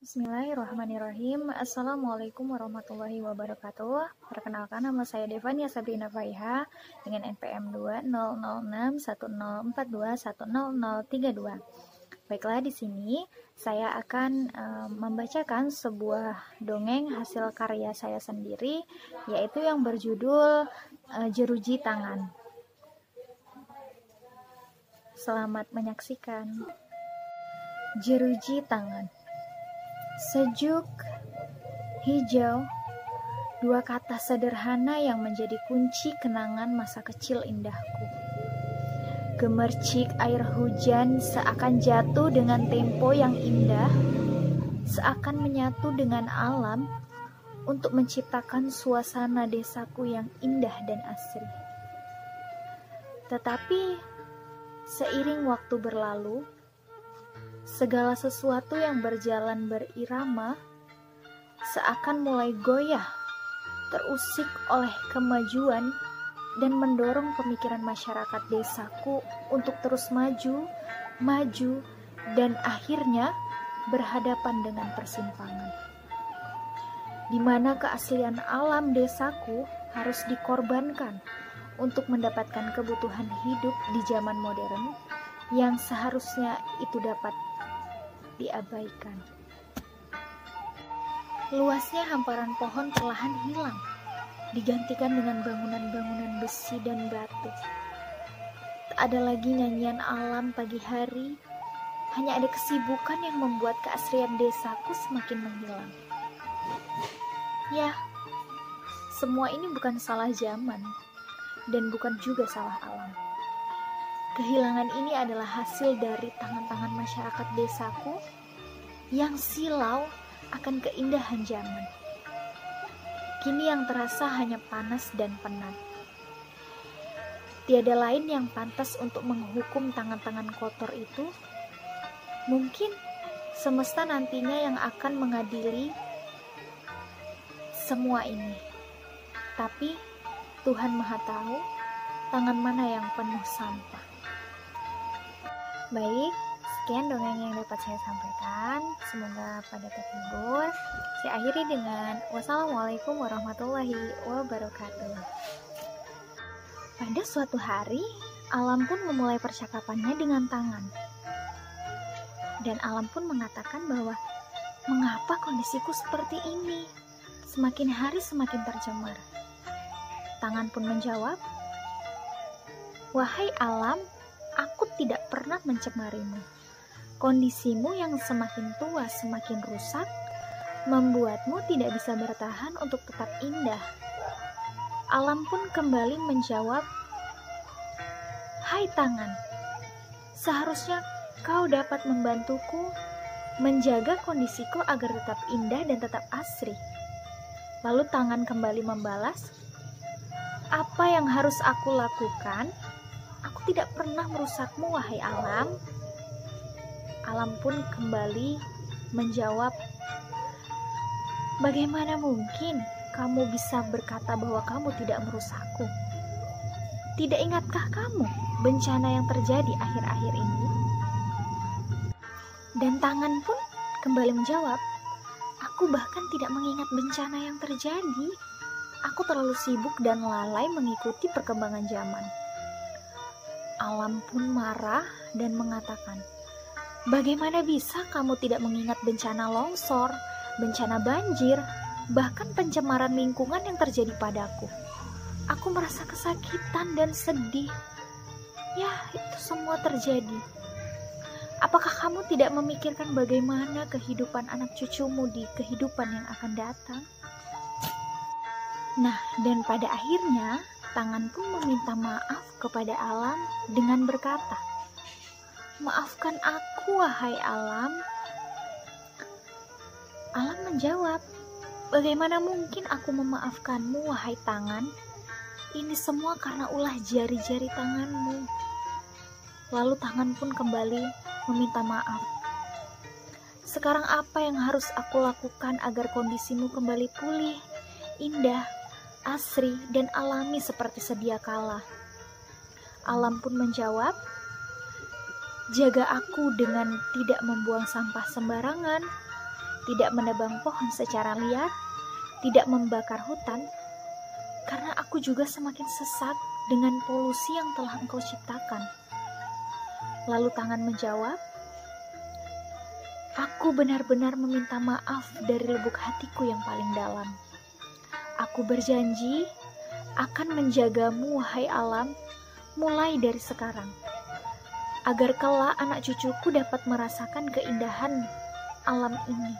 Bismillahirrahmanirrahim. Assalamualaikum warahmatullahi wabarakatuh. Perkenalkan, nama saya Devania Sabrina Faiha dengan NPM 20061042100032. Baiklah, di sini saya akan membacakan sebuah dongeng hasil karya saya sendiri, yaitu yang berjudul Jeruji Tangan. Selamat menyaksikan. Jeruji Tangan. Sejuk, hijau, dua kata sederhana yang menjadi kunci kenangan masa kecil indahku. Gemercik air hujan seakan jatuh dengan tempo yang indah, seakan menyatu dengan alam untuk menciptakan suasana desaku yang indah dan asri. Tetapi seiring waktu berlalu, segala sesuatu yang berjalan berirama seakan mulai goyah, terusik oleh kemajuan dan mendorong pemikiran masyarakat desaku untuk terus maju, dan akhirnya berhadapan dengan persimpangan, di mana keaslian alam desaku harus dikorbankan untuk mendapatkan kebutuhan hidup di zaman modern yang seharusnya itu dapat diabaikan. Luasnya hamparan pohon perlahan hilang, digantikan dengan bangunan-bangunan besi dan batu. Tak ada lagi nyanyian alam pagi hari, hanya ada kesibukan yang membuat keaslian desaku semakin menghilang. Ya, semua ini bukan salah zaman dan bukan juga salah alam. Kehilangan ini adalah hasil dari tangan-tangan masyarakat desaku yang silau akan keindahan zaman. Kini yang terasa hanya panas dan penat. Tiada lain yang pantas untuk menghukum tangan-tangan kotor itu. Mungkin semesta nantinya yang akan mengadili semua ini. Tapi Tuhan Maha Tahu tangan mana yang penuh sampah. Baik, sekian dongeng yang dapat saya sampaikan. Semoga pada terhibur. Saya akhiri dengan wassalamualaikum warahmatullahi wabarakatuh. Pada suatu hari, alam pun memulai percakapannya dengan tangan. Dan alam pun mengatakan bahwa mengapa kondisiku seperti ini? Semakin hari semakin tercemar. Tangan pun menjawab, "Wahai alam, aku tidak pernah mencemarimu. Kondisimu yang semakin tua semakin rusak, membuatmu tidak bisa bertahan untuk tetap indah." Alam pun kembali menjawab, "Hai tangan, seharusnya kau dapat membantuku menjaga kondisiku agar tetap indah dan tetap asri." Lalu tangan kembali membalas, "Apa yang harus aku lakukan? Aku tidak pernah merusakmu, wahai alam." Alam pun kembali menjawab, "Bagaimana mungkin kamu bisa berkata bahwa kamu tidak merusakku? Tidak ingatkah kamu bencana yang terjadi akhir-akhir ini?" Dan tangan pun kembali menjawab, "Aku bahkan tidak mengingat bencana yang terjadi. Aku terlalu sibuk dan lalai mengikuti perkembangan zaman." Alam pun marah dan mengatakan, "Bagaimana bisa kamu tidak mengingat bencana longsor, bencana banjir, bahkan pencemaran lingkungan yang terjadi padaku? Aku merasa kesakitan dan sedih. Ya, itu semua terjadi. Apakah kamu tidak memikirkan bagaimana kehidupan anak cucumu di kehidupan yang akan datang?" Nah, dan pada akhirnya tangan pun meminta maaf kepada alam dengan berkata, "Maafkan aku, wahai alam." Alam menjawab, "Bagaimana mungkin aku memaafkanmu, wahai tangan? Ini semua karena ulah jari-jari tanganmu." Lalu tangan pun kembali meminta maaf. "Sekarang apa yang harus aku lakukan agar kondisimu kembali pulih, indah, asri, dan alami seperti sedia kala?" Alam pun menjawab, "Jaga aku dengan tidak membuang sampah sembarangan, tidak menebang pohon secara liar, tidak membakar hutan, karena aku juga semakin sesak dengan polusi yang telah engkau ciptakan. Lalu tangan menjawab, aku benar-benar meminta maaf dari lubuk hatiku yang paling dalam. Aku berjanji akan menjagamu, wahai alam, mulai dari sekarang, agar kelak anak cucuku dapat merasakan keindahan alam ini.